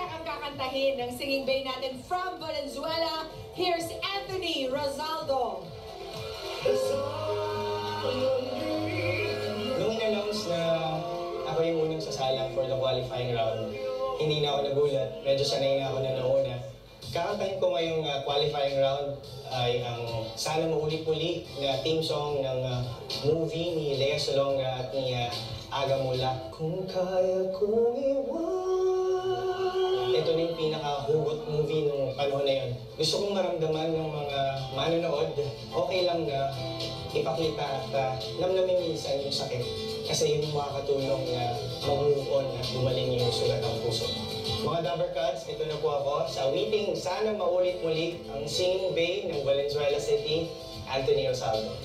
ang kakantahin ng singing bay natin from Valenzuela. Here's Anthony Rosaldo. Nung in-announce na ako yung unang sasalang for the qualifying round, hindi na ako nagulat. Medyo sanay na ako na nauna. Kakantahin ko ngayong qualifying round ay ang Sana Maulit-Muli na theme song ng movie ni Lea Salonga at ni Aga Mula. Kung kaya kong iwan. Ito na yung pinaka-hugot movie nung panahon na yun. Gusto kong maramdaman ng mga manonood, okay lang na ipakita at namnamin minsan yung sakit. Kasi yun yung makakatulong na mag-move on at gumaling yung sulat ng puso. Mga Dabber Cats, ito na po ako sa awiting Sana Maulit-Muli, ang singing bay ng Valenzuela City, Anthony Rosaldo.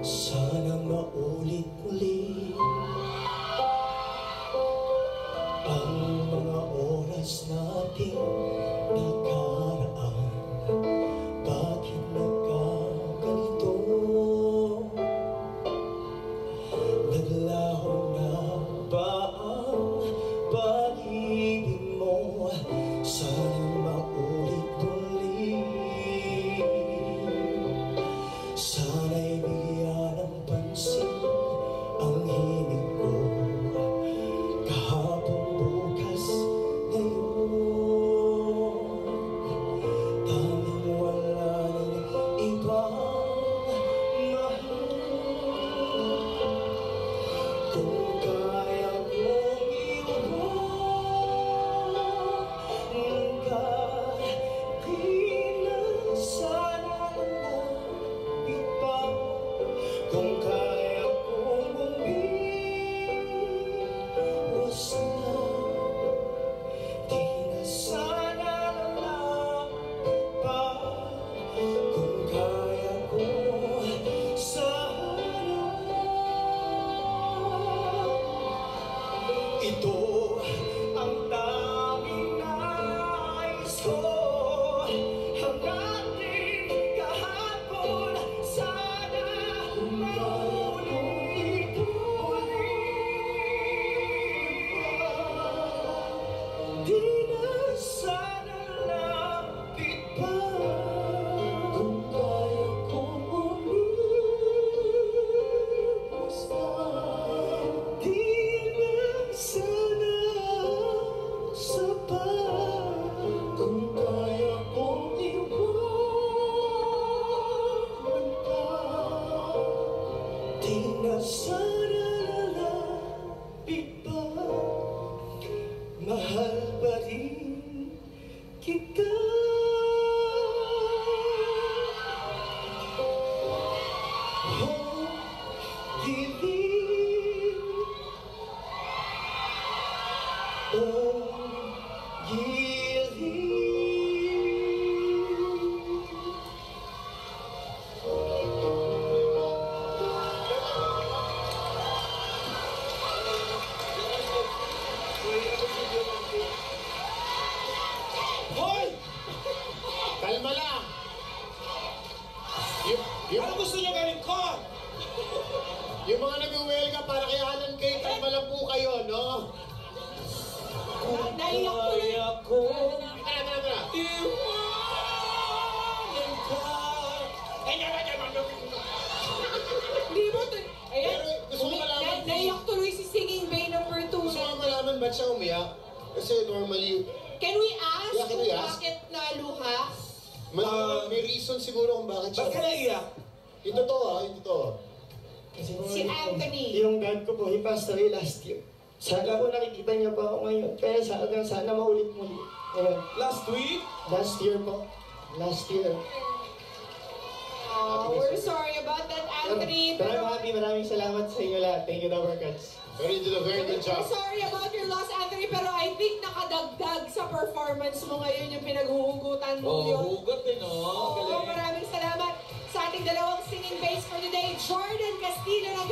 Sana maulit-muli ang mga oras nating nakaraan. Bakit nagkaganito? Naglaho na ba ang pag-ibig mo? Sana maulit-muli. Sana'y bigyan ng pansin ang himig ko. Kahapon, bukas, ngayon, tanging wala ng ibang mahal. Kung kaya kong iwan ka, di na sana lumapit pa. Kung kaya kong umiwas na, di na sana lalapit pa. Kung kaya ko sana, ito ang tanging nais ko. Ang ating kahapon, sana maulit-muli. Di na sana lapit pa. Kung kaya kong umiwas na, di na sana sapat. Kung kaya kong iwan ka, di na sana lalapit pa. Mahal pa rin kita. Oh, dilim. Oh, dilim. Hoy! Kalma lang! Ano gusto niyo gawin ko? Yung mga nag-welcome para kay Alan Kay, kalma lang po kayo, no? Naiyak ko na. Tara. Iwanan ka. Hindi mo to. Ayan. Pero gusto mo malaman, Naiyak tuloy si singing bay number 2. gusto mo malaman ba't siya umiyak? Kasi normally, Can we ask Yeah, can kung we ask? bakit naluha? may reason siguro kung bakit siya. Ba't ka naiyak? Yung totoo, yung totoo. Kasi Si Anthony. yung dad ko po, he passed away last year. Sana po nakikita niya pa ako ngayon. Kaya sana maulit-muli. Last week? Last year po. Last year. Oh, we're sorry about that, Anthony. Pero I'm happy. Maraming salamat sa inyo lahat. Thank you, Dabber Cats. Pero you did a very good job. We're sorry about your loss, Anthony, pero I think nakadagdag sa performance mo ngayon yung pinaghuhugutan mo yun. Hugot din, no? Oo, Galing. maraming salamat. sa ating dalawang singing bass for today, Jordan Castillo ng